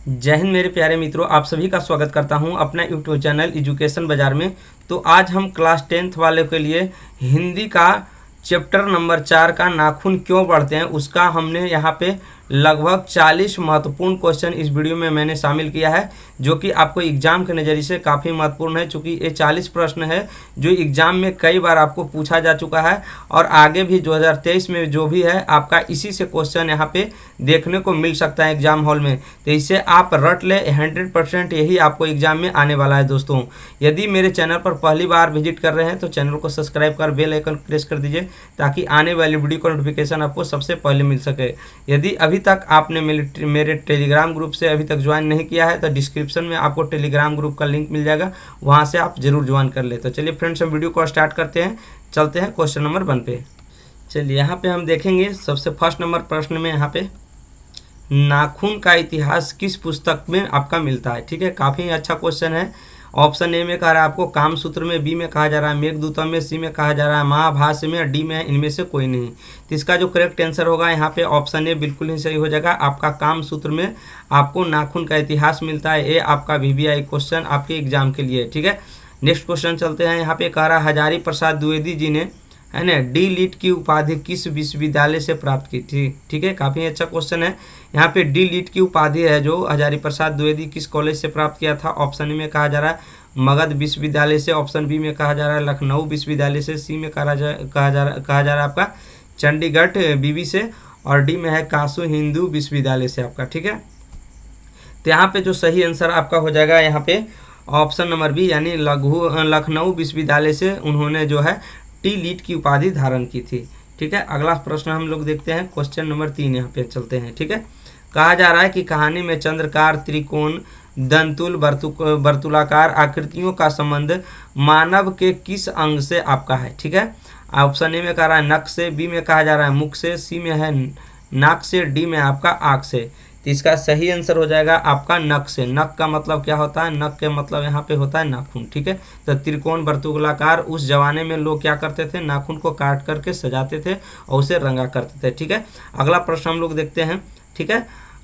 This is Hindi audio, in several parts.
जय हिंद मेरे प्यारे मित्रों, आप सभी का स्वागत करता हूं अपना यूट्यूब चैनल एजुकेशन बाजार में। तो आज हम क्लास 10th वाले के लिए हिंदी का चैप्टर नंबर 4 का नाखून क्यों बढ़ते हैं उसका हमने यहाँ पे लगभग 40 महत्वपूर्ण क्वेश्चन इस वीडियो में मैंने शामिल किया है, जो कि आपको एग्जाम के नज़रिए से काफ़ी महत्वपूर्ण है। चूँकि ये 40 प्रश्न है जो एग्जाम में कई बार आपको पूछा जा चुका है और आगे भी 2023 में जो भी है आपका इसी से क्वेश्चन यहाँ पे देखने को मिल सकता है एग्जाम हॉल में। तो इसे आप रट ले, 100% यही आपको एग्जाम में आने वाला है। दोस्तों, यदि मेरे चैनल पर पहली बार विजिट कर रहे हैं तो चैनल को सब्सक्राइब कर बेल आइकन प्रेस कर दीजिए ताकि आने वाली वीडियो का नोटिफिकेशन आपको सबसे पहले मिल सके। यदि अभी तक आपने मेरे टेलीग्राम ग्रुप से अभी तक ज्वाइन नहीं किया है तो डिस्क्रिप्शन में आपको टेलीग्राम ग्रुप का लिंक मिल जाएगा, वहाँ से आप जरूर ज्वाइन कर ले। तो चलिए फ्रेंड्स, हम वीडियो को स्टार्ट करते हैं, चलते हैं क्वेश्चन नंबर 1 पे। चलिए यहाँ पे हम देखेंगे सबसे फर्स्ट नंबर प्रश्न में यहाँ पे नाखून का इतिहास किस पुस्तक में आपका मिलता है। ठीक है, काफ़ी अच्छा क्वेश्चन है। ऑप्शन ए में कह रहा है आपको कामसूत्र में, बी में कहा जा रहा है मेघदूतम में, सी में कहा जा रहा है महाभाष्य में और डी में है इनमें से कोई नहीं। तो इसका जो करेक्ट आंसर होगा यहाँ पे ऑप्शन ए बिल्कुल ही सही हो जाएगा। आपका कामसूत्र में आपको नाखून का इतिहास मिलता है। ये आपका VVI क्वेश्चन आपके एग्जाम के लिए। ठीक है, नेक्स्ट क्वेश्चन चलते हैं। यहाँ पे कह रहा है हजारी प्रसाद द्विवेदी जी ने है ना डी.लिट की उपाधि किस विश्वविद्यालय से प्राप्त की थी। ठीक है, काफ़ी अच्छा क्वेश्चन है। यहाँ पे डी.लिट की उपाधि है जो हजारी प्रसाद द्विवेदी किस कॉलेज से प्राप्त किया था। ऑप्शन ए में कहा जा रहा है मगध विश्वविद्यालय से, ऑप्शन बी में कहा जा रहा है लखनऊ विश्वविद्यालय से, सी में कहा जा रहा है आपका चंडीगढ़ बीवी से और डी में है कासू हिंदू विश्वविद्यालय से आपका। ठीक है, तो यहाँ पे जो सही आंसर आपका हो जाएगा यहाँ पे ऑप्शन नंबर बी, यानी लखनऊ विश्वविद्यालय से उन्होंने जो है डी.लिट की उपाधि धारण की थी। ठीक है, अगला प्रश्न हम लोग देखते हैं, क्वेश्चन नंबर 3 यहाँ पे चलते हैं। ठीक है, कहा जा रहा है कि कहानी में चंद्रकार, त्रिकोण, दंतुल, वर्तुलाकार आकृतियों का संबंध मानव के किस अंग से आपका है। ठीक है, ऑप्शन ए में कह रहा है नक से, बी में कहा जा रहा है मुख से, सी में है नाक से, डी में आपका आँख से। तो इसका सही आंसर हो जाएगा आपका नक से। नक का मतलब क्या होता है? नक के मतलब यहाँ पे होता है नाखून। ठीक है, तो त्रिकोण वर्तुलाकार उस जमाने में लोग क्या करते थे, नाखून को काट करके सजाते थे और उसे रंगा करते थे। ठीक है, अगला प्रश्न हम लोग देखते हैं। ठीक है,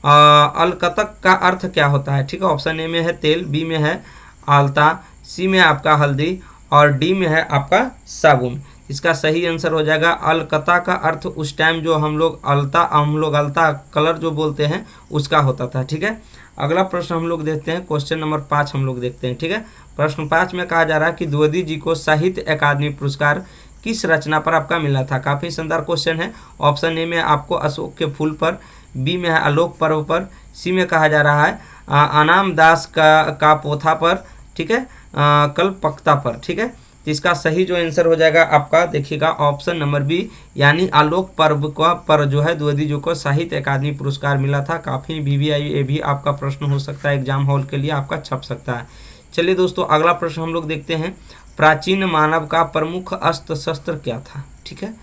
अलकतक का अर्थ क्या होता है। ठीक है, ऑप्शन ए में है तेल, बी में है आलता, सी में आपका हल्दी और डी में है आपका साबुन। इसका सही आंसर हो जाएगा अलकता का अर्थ उस टाइम जो हम लोग अलता कलर जो बोलते हैं उसका होता था। ठीक है, अगला प्रश्न हम लोग देखते हैं, क्वेश्चन नंबर 5 हम लोग देखते हैं। ठीक है, प्रश्न 5 में कहा जा रहा है कि द्विवेदी जी को साहित्य अकादमी पुरस्कार किस रचना पर आपका मिला था। काफ़ी शानदार क्वेश्चन है। ऑप्शन ए में आपको अशोक के फूल पर, बी में है आलोक पर्व पर, सी में कहा जा रहा है अनाम दास का पोथा पर, ठीक है, कल्पकता पर। ठीक है, तो इसका सही जो आंसर हो जाएगा आपका देखिएगा ऑप्शन नंबर बी, यानी आलोक पर्व पर जो है द्विवेदी जी को साहित्य अकादमी पुरस्कार मिला था। काफ़ी VVI ये भी आपका प्रश्न हो सकता है, एग्जाम हॉल के लिए आपका छप सकता है। चलिए दोस्तों, अगला प्रश्न हम लोग देखते हैं। प्राचीन मानव का प्रमुख अस्त्र शस्त्र क्या था। ठीक है,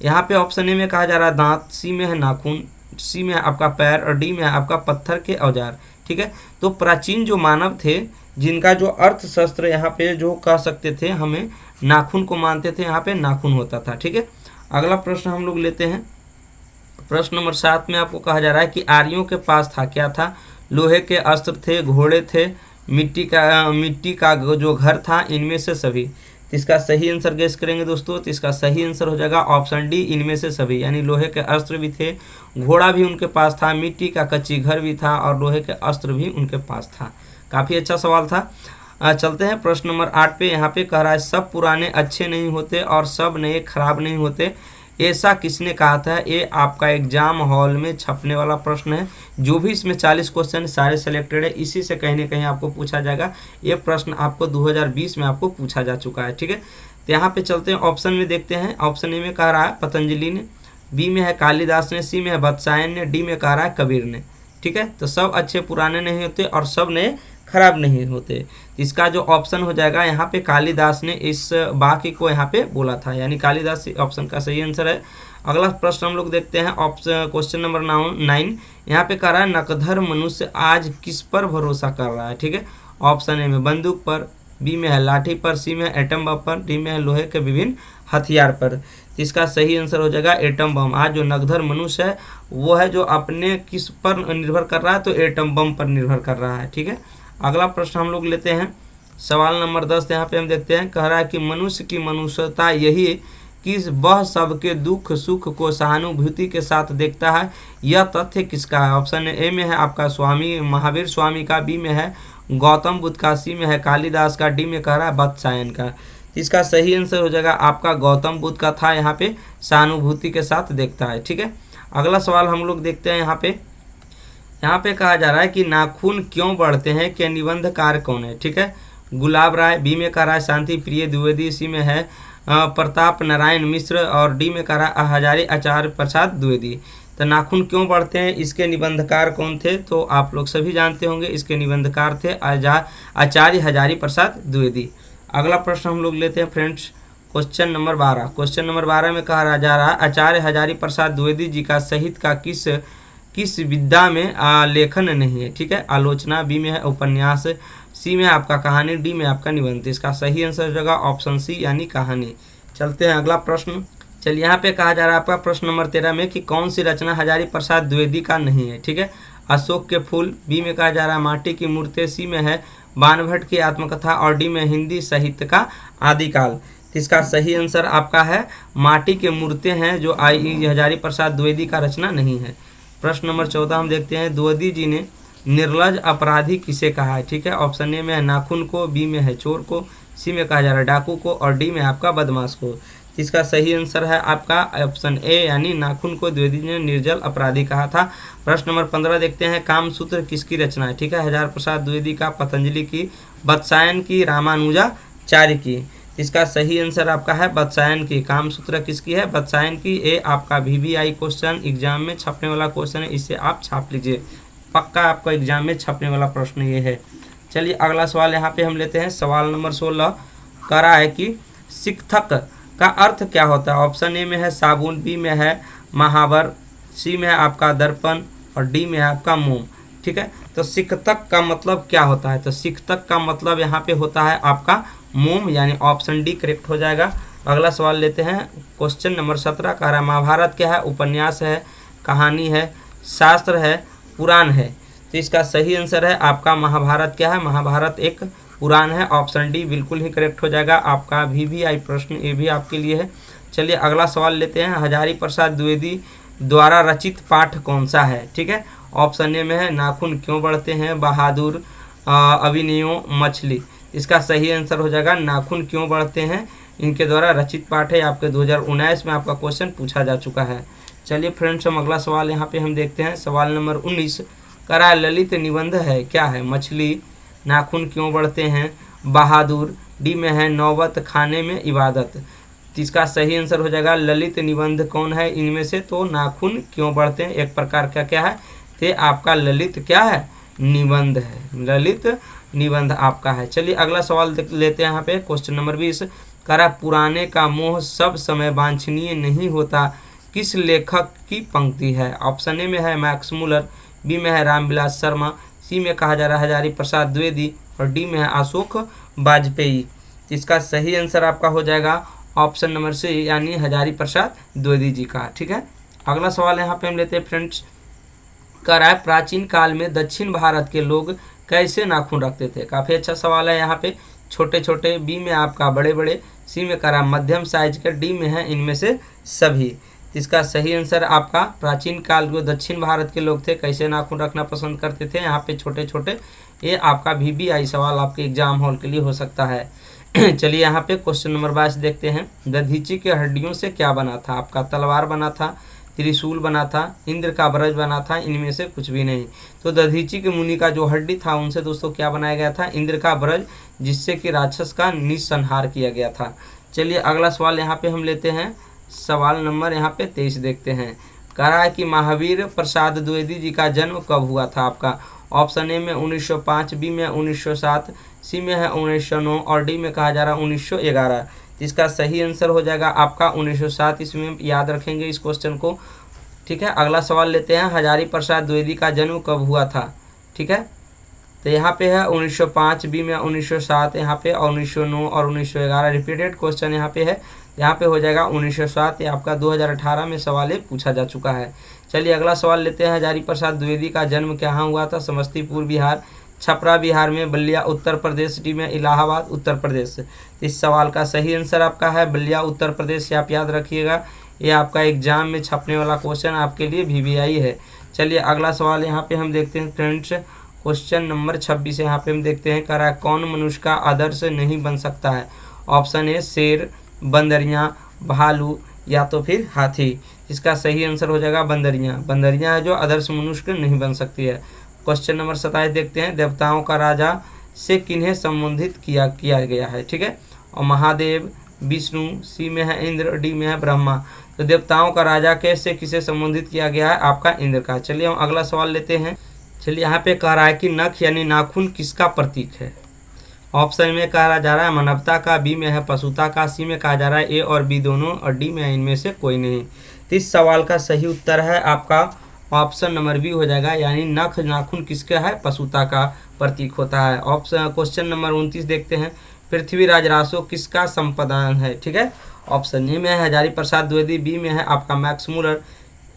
यहाँ पे ऑप्शन ए में कहा जा रहा है दांत, सी में है नाखून, सी में है आपका पैर और डी में है आपका पत्थर के औजार। ठीक है, तो प्राचीन जो मानव थे जिनका जो अर्थ शस्त्र यहाँ पे जो कह सकते थे, हमें नाखून को मानते थे, यहाँ पे नाखून होता था। ठीक है, अगला प्रश्न हम लोग लेते हैं। प्रश्न नंबर 7 में आपको कहा जा रहा है कि आर्यों के पास था क्या था। लोहे के अस्त्र थे, घोड़े थे, मिट्टी का जो घर था, इनमें से सभी। तो इसका सही आंसर गेस करेंगे दोस्तों, तो इसका सही आंसर हो जाएगा ऑप्शन डी, इनमें से सभी। यानी लोहे के अस्त्र भी थे, घोड़ा भी उनके पास था, मिट्टी का कच्ची घर भी था और लोहे के अस्त्र भी उनके पास था। काफ़ी अच्छा सवाल था। चलते हैं प्रश्न नंबर 8 पे। यहाँ पे कह रहा है सब पुराने अच्छे नहीं होते और सब नए खराब नहीं होते, ऐसा किसने कहा था। ये आपका एग्जाम हॉल में छपने वाला प्रश्न है। जो भी इसमें 40 क्वेश्चन सारे सेलेक्टेड है, इसी से कहीं ना कहीं आपको पूछा जाएगा। ये प्रश्न आपको 2020 में आपको पूछा जा चुका है। ठीक है, तो यहाँ पे चलते हैं, ऑप्शन में देखते हैं। ऑप्शन ए में कह रहा है पतंजलि ने, बी में है कालिदास ने, सी में है वत्सायन ने, डी में कह रहा है कबीर ने। ठीक है, तो सब अच्छे पुराने नहीं होते और सब नए खराब नहीं होते। इसका जो ऑप्शन हो जाएगा यहाँ पे कालिदास ने इस वाक्य को यहाँ पे बोला था, यानी कालिदास ऑप्शन का सही आंसर है। अगला प्रश्न हम लोग देखते हैं, ऑप्शन क्वेश्चन नंबर 9। यहाँ पे कह रहा है नकधर मनुष्य आज किस पर भरोसा कर रहा है। ठीक है, ऑप्शन ए में बंदूक पर, बी में है लाठी पर, सी में है एटम बम पर, डी में है लोहे के विभिन्न हथियार पर। तो इसका सही आंसर हो जाएगा एटम बम। आज जो नगधर मनुष्य है वो है जो अपने किस पर निर्भर कर रहा है, तो एटम बम पर निर्भर कर रहा है। ठीक है, अगला प्रश्न हम लोग लेते हैं सवाल नंबर 10। यहाँ पे हम देखते हैं, कह रहा है कि मनुष्य की मनुष्यता यही कि वह सबके दुख सुख को सहानुभूति के साथ देखता है। यह तथ्य किसका है? ऑप्शन ए में है आपका स्वामी महावीर स्वामी का, बी में है गौतम बुद्ध का, सी में है कालिदास का, डी में कह रहा है वात्स्यायन का। इसका सही आंसर हो जाएगा आपका गौतम बुद्ध का था, यहाँ पे सहानुभूति के साथ देखता है। ठीक है, अगला सवाल हम लोग देखते हैं। यहाँ पे कहा जा रहा है कि नाखून क्यों बढ़ते हैं के निबंधकार कौन है? ठीक है, गुलाब राय, बी में कह रहा है शांति प्रिय द्विवेदी, सी में है प्रताप नारायण मिश्र और डी में कह रहा है हजारी आचार्य प्रसाद द्विवेदी। तो नाखून क्यों बढ़ते हैं इसके निबंधकार कौन थे? तो आप लोग सभी जानते होंगे, इसके निबंधकार थे आचार्य हजारी प्रसाद द्विवेदी। अगला प्रश्न हम लोग लेते हैं friends, question number 12। Question number 12 में कहा जा रहा है आचार्य हजारी प्रसाद द्विवेदी जी का साहित्य का किस विद्या में लेखन नहीं है? ठीक है, आलोचना, बी में है उपन्यास, सी में आपका कहानी, डी में आपका निबंध। इसका सही आंसर हो जाएगा ऑप्शन सी यानी कहानी। चलते हैं अगला प्रश्न। चलिए, यहाँ पे कहा जा रहा है आपका प्रश्न नंबर 13 में कि कौन सी रचना हजारी प्रसाद द्विवेदी का नहीं है? ठीक है, अशोक के फूल, बी में कहा जा रहा है माटी की मूर्तें, सी में है बाणभट्ट की आत्मकथा और डी में हिंदी साहित्य का आदिकाल। इसका सही आंसर आपका है माटी के मूर्तें हैं, जो हजारी प्रसाद द्विवेदी का रचना नहीं है। प्रश्न नंबर 14 हम देखते हैं, द्विवेदी जी ने निर्लज अपराधी किसे कहा है? ठीक है, ऑप्शन ए में है नाखून को, बी में है चोर को, सी में कहा जा रहा है डाकू को और डी में आपका बदमाश को। इसका सही आंसर है आपका ऑप्शन ए यानी नाखून को द्विवेदी ने निर्जल अपराधी कहा था। प्रश्न नंबर 15 देखते हैं, कामसूत्र किसकी रचना है? ठीक है, हजारी प्रसाद द्विवेदी का, पतंजलि की, वात्स्यायन की, रामानुजाचार्य की। इसका सही आंसर आपका है वात्स्यायन की। कामसूत्र किसकी है? वात्स्यायन की। ये आपका VVI क्वेश्चन एग्जाम में छपने वाला क्वेश्चन है, इसे आप छाप लीजिए, पक्का आपका एग्जाम में छपने वाला प्रश्न ये है। चलिए अगला सवाल यहाँ पे हम लेते हैं, सवाल नंबर 16 कह रहा है कि शिक्षक का अर्थ क्या होता है? ऑप्शन ए में है साबुन, बी में है महावर, सी में है आपका दर्पण और डी में है आपका मोम। ठीक है, तो शिक्षक का मतलब क्या होता है? तो शिक्षक का मतलब यहाँ पे होता है आपका मोम, यानी ऑप्शन डी करेक्ट हो जाएगा। अगला सवाल लेते हैं, क्वेश्चन नंबर 17 कह रहा है महाभारत क्या है? उपन्यास है, कहानी है, शास्त्र है, पुराण है। तो इसका सही आंसर है आपका महाभारत क्या है? महाभारत एक पुराण है, ऑप्शन डी बिल्कुल ही करेक्ट हो जाएगा। आपका VVI प्रश्न ये भी आपके लिए है। चलिए अगला सवाल लेते हैं, हजारी प्रसाद द्विवेदी द्वारा रचित पाठ कौन सा है? ठीक है, ऑप्शन ए में है नाखून क्यों बढ़ते हैं, बहादुर, अभिनयो, मछली। इसका सही आंसर हो जाएगा नाखून क्यों बढ़ते हैं, इनके द्वारा रचित पाठ है। आपके 2019 में आपका क्वेश्चन पूछा जा चुका है। चलिए फ्रेंड्स, हम अगला सवाल यहाँ पे हम देखते हैं, सवाल नंबर 19 करा ललित निबंध है क्या है? मछली, नाखून क्यों बढ़ते हैं, बहादुर, डी में है नौबत खाने में इबादत। इसका सही आंसर हो जाएगा ललित निबंध कौन है इनमें से? तो नाखून क्यों बढ़ते हैं एक प्रकार का क्या है? तो आपका ललित क्या है? निबंध है, ललित निबंध आपका है। चलिए अगला सवाल लेते हैं यहाँ पे, क्वेश्चन नंबर 20 करा पुराने का मोह सब समय वांछनीय नहीं होता किस लेखक की पंक्ति है? ऑप्शन ए में है मैक्स मुलर, बी में है रामविलास शर्मा, सी में कहा जा रहा है हजारी प्रसाद द्विवेदी और डी में है अशोक वाजपेयी। इसका सही आंसर आपका हो जाएगा ऑप्शन नंबर सी यानी हजारी प्रसाद द्विवेदी जी का। ठीक है, अगला सवाल यहाँ पे हम लेते हैं फ्रेंड्स, कह रहा है प्राचीन काल में दक्षिण भारत के लोग कैसे नाखून रखते थे? काफ़ी अच्छा सवाल है यहाँ पे। छोटे छोटे, बी में आपका बड़े बड़े, सी में कह रहा मध्यम साइज के, डी में है इनमें से सभी। इसका सही आंसर आपका प्राचीन काल में दक्षिण भारत के लोग थे कैसे नाखून रखना पसंद करते थे, यहाँ पे छोटे छोटे। ये आपका VVI सवाल आपके एग्जाम हॉल के लिए हो सकता है। चलिए यहाँ पे क्वेश्चन नंबर 22 देखते हैं, दधीची के हड्डियों से क्या बना था? आपका तलवार बना था, त्रिशूल बना था, इंद्र का ब्रज बना था, इनमें से कुछ भी नहीं। तो दधीची के मुनि का जो हड्डी था उनसे दोस्तों क्या बनाया गया था? इंद्र का ब्रज, जिससे कि राक्षस का निसंहार किया गया था। चलिए अगला सवाल यहाँ पे हम लेते हैं, सवाल नंबर यहाँ पे 23 देखते हैं। कह रहा है कि महावीर प्रसाद द्विवेदी जी का जन्म कब हुआ था? आपका ऑप्शन ए में 1905, बी में 1907, सी में है 1909 और डी में कहा जा रहा है 1911। इसका सही आंसर हो जाएगा आपका 1907 ईस्वी में, याद रखेंगे इस क्वेश्चन को। ठीक है, अगला सवाल लेते हैं, हजारी प्रसाद द्विवेदी का जन्म कब हुआ था? ठीक है, तो यहाँ पे है 1905, बी में 1907 यहाँ पे, और 1909 और 1911 रिपीटेड क्वेश्चन यहाँ पे है। यहाँ पे हो जाएगा 1907। ये आपका 2018 में सवाल पूछा जा चुका है। चलिए अगला सवाल लेते हैं। हजारी प्रसाद द्विवेदी का जन्म कहाँ हुआ था? समस्तीपुर बिहार, छपरा बिहार में, बलिया उत्तर प्रदेश, डी में इलाहाबाद उत्तर प्रदेश। इस सवाल का सही आंसर आपका है बलिया उत्तर प्रदेश से, आप याद रखिएगा। ये आपका एग्जाम में छपने वाला क्वेश्चन आपके लिए VVI है। चलिए अगला सवाल यहाँ पे हम देखते हैं फ्रेंड्स, क्वेश्चन नंबर 26 यहाँ पे हम देखते हैं। करा कौन मनुष्य का आदर्श नहीं बन सकता है? ऑप्शन ए शेर, बंदरियाँ, भालू या तो फिर हाथी। इसका सही आंसर हो जाएगा बंदरियाँ। बंदरियाँ है जो आदर्श मनुष्य नहीं बन सकती है। क्वेश्चन नंबर 27 देखते हैं। देवताओं का राजा से किन्हें संबोधित किया गया है? ठीक है, और महादेव, विष्णु, सी में है इंद्र, डी में है ब्रह्मा। तो देवताओं का राजा कैसे किसे संबोधित किया गया है? आपका इंद्र का। चलिए हम अगला सवाल लेते हैं। चलिए यहाँ पे कह रहा है कि नख यानी नाखून किसका प्रतीक है? ऑप्शन में कहा जा रहा है मानवता का, बी में है पशुता का, सी में कहा जा रहा है ए और बी दोनों, और डी में है इनमें से कोई नहीं। तो इस सवाल का सही उत्तर है आपका ऑप्शन नंबर बी हो जाएगा, यानी नख नाखून किसका है? पशुता का प्रतीक होता है। ऑप्शन क्वेश्चन नंबर 29 देखते हैं। पृथ्वीराज रासो किसका संपादन है? ठीक है, ऑप्शन ए में है हजारी प्रसाद द्विवेदी, बी में है आपका मैक्स मूलर,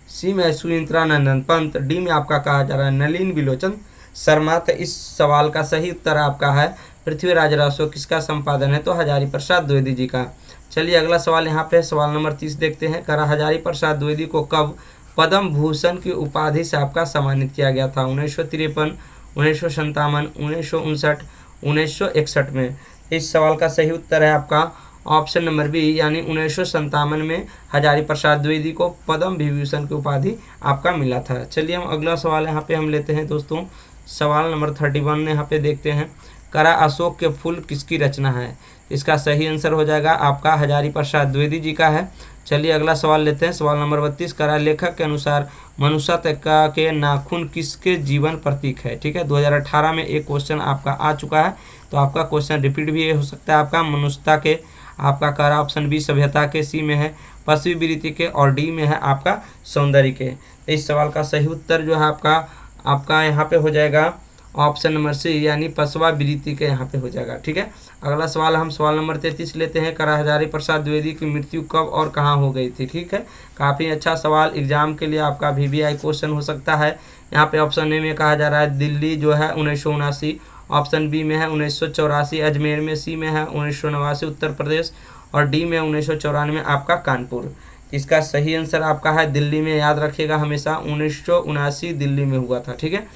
सी में है सुमित्रानंदन पंत, डी में आपका कहा जा रहा है नलिन विलोचन शर्मा। तो इस सवाल का सही उत्तर आपका है पृथ्वीराज रासो किसका संपादन है? तो हजारी प्रसाद द्विवेदी जी का। चलिए अगला सवाल यहाँ पे सवाल नंबर 30 देखते हैं। करा हजारी प्रसाद द्विवेदी को कब पद्म भूषण की उपाधि से आपका सम्मानित किया गया था? 1953, 1957, 1959, 1961 में। इस सवाल का सही उत्तर है आपका ऑप्शन नंबर बी, यानी 1957 में हजारी प्रसाद द्विवेदी को पद्म विभूषण की उपाधि आपका मिला था। चलिए हम अगला सवाल यहाँ पे हम लेते हैं दोस्तों, सवाल नंबर 31 यहाँ पे देखते हैं। करा अशोक के फूल किसकी रचना है? इसका सही आंसर हो जाएगा आपका हजारी प्रसाद द्विवेदी जी का है। चलिए अगला सवाल लेते हैं, सवाल नंबर 32। करा लेखक के अनुसार मनुष्य के नाखून किसके जीवन प्रतीक है? ठीक है, 2018 में एक क्वेश्चन आपका आ चुका है, तो आपका क्वेश्चन रिपीट भी हो सकता है। आपका मनुष्यता के, आपका करा ऑप्शन बी सभ्यता के, सी में है पशु वृत्ति के, और डी में है आपका सौंदर्य के। इस सवाल का सही उत्तर जो है आपका यहाँ पे हो जाएगा ऑप्शन नंबर सी, यानी पशुवा वृत्ति के यहाँ पे हो जाएगा। ठीक है, अगला सवाल हम सवाल नंबर 33 लेते हैं। करा हजारी प्रसाद द्विवेदी की मृत्यु कब और कहाँ हो गई थी? ठीक है, काफ़ी अच्छा सवाल एग्जाम के लिए आपका VVI क्वेश्चन हो सकता है। यहाँ पे ऑप्शन ए में कहा जा रहा है दिल्ली जो है 1979, ऑप्शन बी में है 1984 अजमेर में, सी में है 1989 उत्तर प्रदेश, और डी में 1994 आपका कानपुर। इसका सही आंसर आपका है दिल्ली में। याद रखिएगा हमेशा 1979 दिल्ली में हुआ था। ठीक है,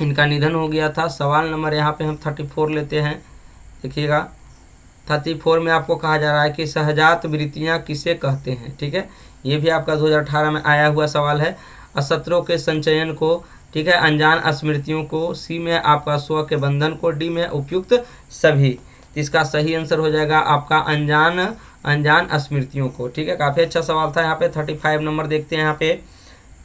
इनका निधन हो गया था। सवाल नंबर यहाँ पे हम 34 लेते हैं। देखिएगा 34 में आपको कहा जा रहा है कि सहजात वृत्तियाँ किसे कहते हैं? ठीक है, ये भी आपका 2018 में आया हुआ सवाल है। असत्रों के संचयन को, ठीक है, अनजान स्मृतियों को, सी में आपका स्व के बंधन को, डी में उपयुक्त सभी। इसका सही आंसर हो जाएगा आपका अनजान स्मृतियों को। ठीक है, काफ़ी अच्छा सवाल था। यहाँ पे 35 नंबर देखते हैं। यहाँ पे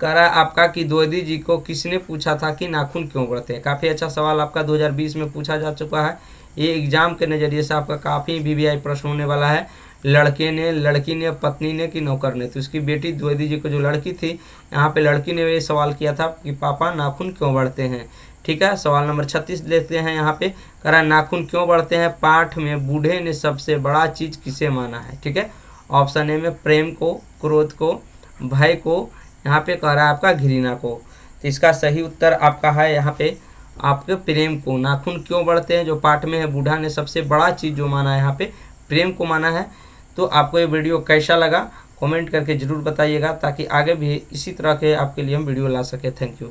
करा आपका कि द्विवेदी जी को किसने पूछा था कि नाखून क्यों बढ़ते हैं? काफ़ी अच्छा सवाल आपका 2020 में पूछा जा चुका है। ये एग्जाम के नज़रिए से आपका काफ़ी VVI प्रश्न होने वाला है। लड़की ने, पत्नी ने कि नौकर ने? तो इसकी बेटी द्विवेदी जी को जो लड़की थी, यहाँ पे लड़की ने ये सवाल किया था कि पापा नाखून क्यों बढ़ते हैं? ठीक है, सवाल नंबर 36 लेते हैं। यहाँ पे करा नाखून क्यों बढ़ते हैं? पाठ में बूढ़े ने सबसे बड़ा चीज़ किसे माना है? ठीक है, ऑप्शन ए में प्रेम को, क्रोध को, भय को, यहाँ पे कह रहा है आपका घृणा को। तो इसका सही उत्तर आपका है यहाँ पे आपके प्रेम को। नाखून क्यों बढ़ते हैं? जो पाठ में है बूढ़ा ने सबसे बड़ा चीज़ जो माना है यहाँ पे प्रेम को माना है। तो आपको ये वीडियो कैसा लगा कमेंट करके ज़रूर बताइएगा, ताकि आगे भी इसी तरह के आपके लिए हम वीडियो ला सके। Thank you.